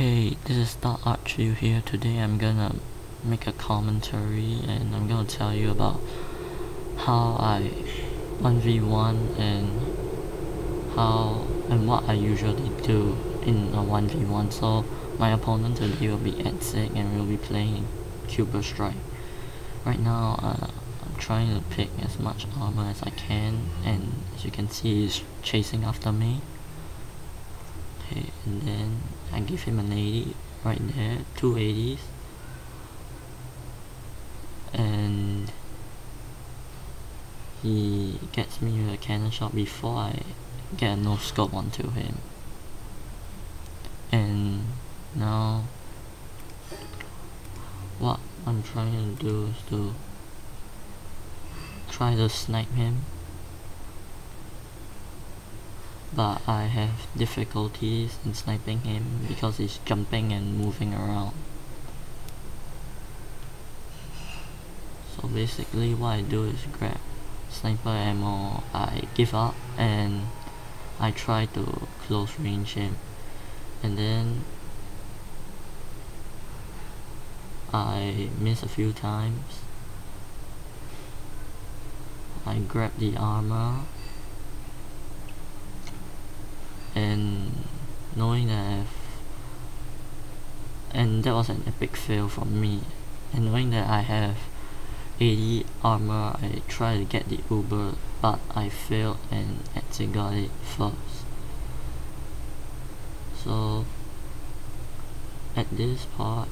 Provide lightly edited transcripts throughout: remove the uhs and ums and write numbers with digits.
Hey, this is Star Archie here. Today I'm gonna make a commentary and I'm gonna tell you about how I 1v1 and what I usually do in a 1v1. So my opponent today will be Edsig and we'll be playing Cuber Strike. Right now I'm trying to pick as much armor as I can, and as you can see he's chasing after me. Okay, and then I give him an 80 right there, 2 80s, and he gets me with a cannon shot before I get a no scope onto him. And now what I'm trying to do is to try to snipe him, but I have difficulties in sniping him because he's jumping and moving around. So basically what I do is grab sniper ammo, I give up and I try to close range him, and then I miss a few times. I grab the armor, and knowing that and that was an epic fail from me, and knowing that I have 80 armor, I try to get the Uber, but I failed and Edsig got it first. So at this part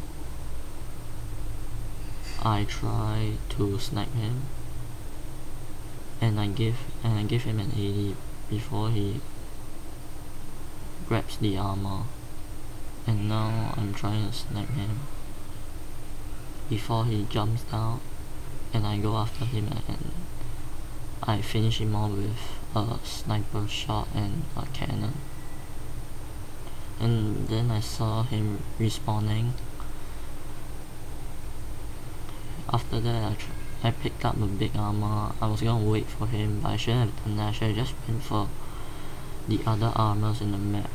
I try to snipe him, and I give him an 80 before he grabs the armor, and now I'm trying to snipe him before he jumps down, and I go after him and I finish him off with a sniper shot and a cannon. And then I saw him respawning. After that I picked up a big armor. I was gonna wait for him, but I shouldn't have done that. I should have just went for the other armors in the map.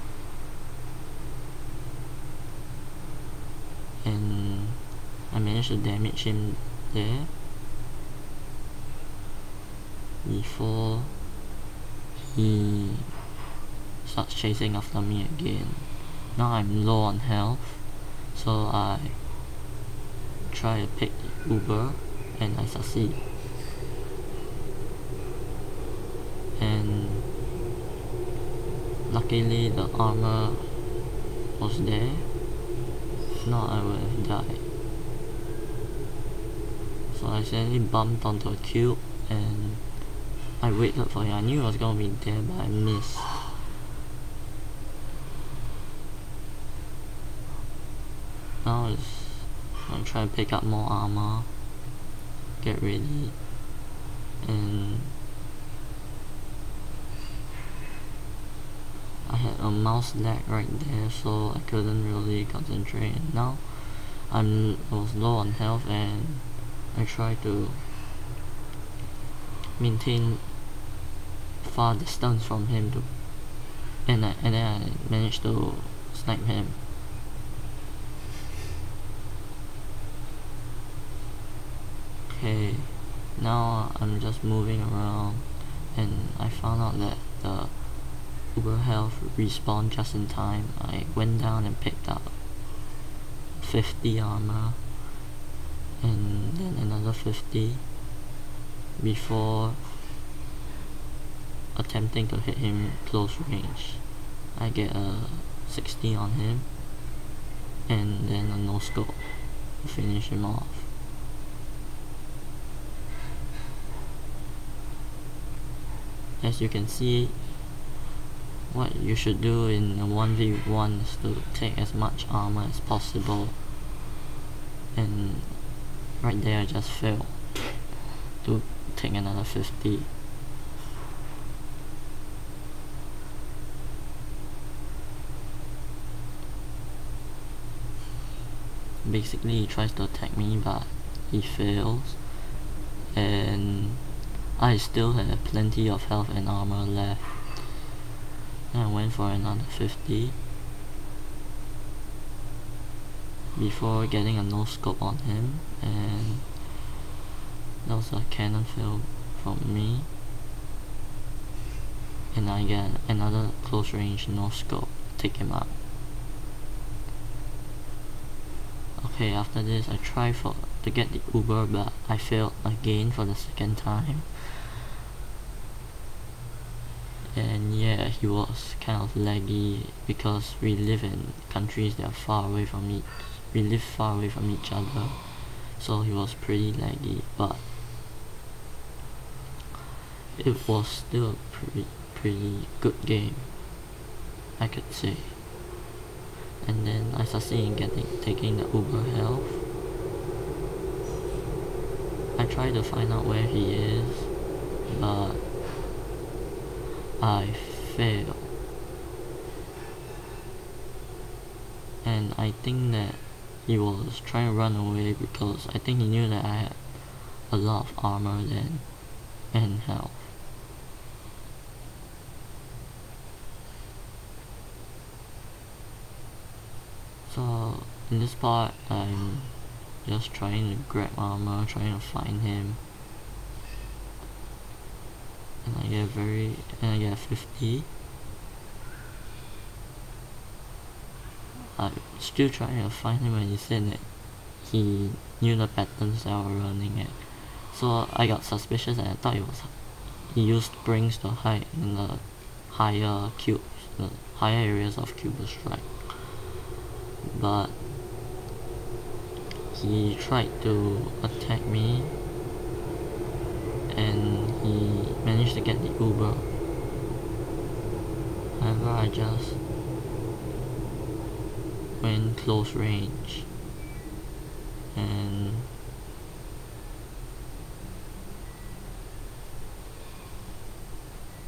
And I managed to damage him there before he starts chasing after me again. Now I'm low on health, so I try to pick the Uber and I succeed. And luckily the armor was there, if not I would have died. So I suddenly bumped onto a cube and I waited for him. I knew he was gonna be there, but I missed. Now I'm trying to pick up more armor, get ready, and I had a mouse lag right there, so I couldn't really concentrate. And now I was low on health, and I try to maintain far distance from him and then I managed to snipe him. Okay, now I'm just moving around, and I found out that the Uber health respawned just in time. I went down and picked up 50 armor and then another 50 before attempting to hit him close range. I get a 60 on him and then a no scope to finish him off. As you can see, what you should do in a 1v1 is to take as much armor as possible, and right there I just failed to take another 50. Basically he tries to attack me, but he fails, and I still had plenty of health and armor left. Then I went for another 50 before getting a no scope on him, and that was a cannon fail from me, and I get another close range no scope, take him out. Okay, after this I try to get the Uber, but I failed again for the second time. And yeah, he was kind of laggy because we live in countries that are far away from each other, so he was pretty laggy, but it was still a pretty good game, I could say. And then I succeeded in taking the Uber health. I try to find out where he is, but I failed. And I think that he was trying to run away because I think he knew that I had a lot of armor then and health. So in this part I'm just trying to grab armor, trying to find him, and I get 50. I'm still trying to find him when he said that he knew the patterns that I was running at. So I got suspicious and I thought he used springs to hide in the higher areas of Cube Strike. But he tried to attack me and he managed to get the Uber. However, I just went close range and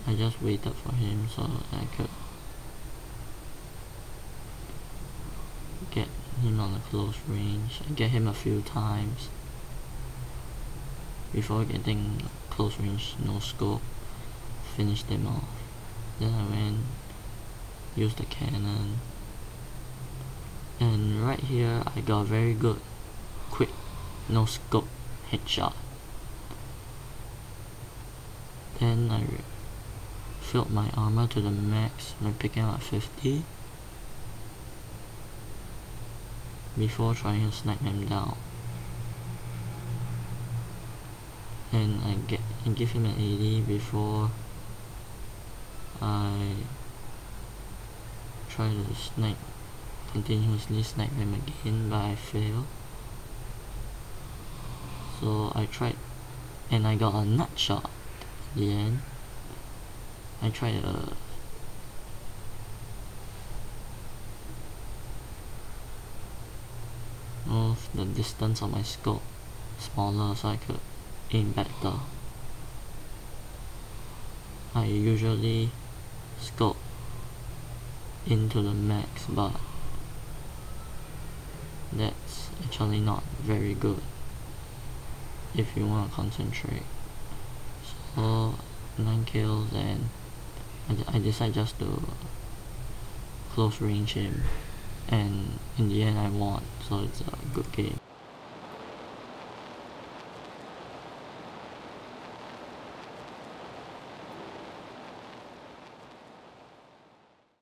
I just waited for him so I could get him on a close range. I get him a few times before getting close range no scope, finished him off. Then I went, used the cannon, and right here I got a very good quick no scope headshot. Then I filled my armor to the max by picking up 50 before trying to snipe him down. And I give him an 80 before I try to continuously snipe him again, but I failed. So I tried, and I got a nut shot at the end. I tried to move the distance of my scope smaller so I could aim better. I usually scope into the max, but that's actually not very good if you want to concentrate. So 9 kills, and I decided just to close range him, and in the end I won, so it's a good game.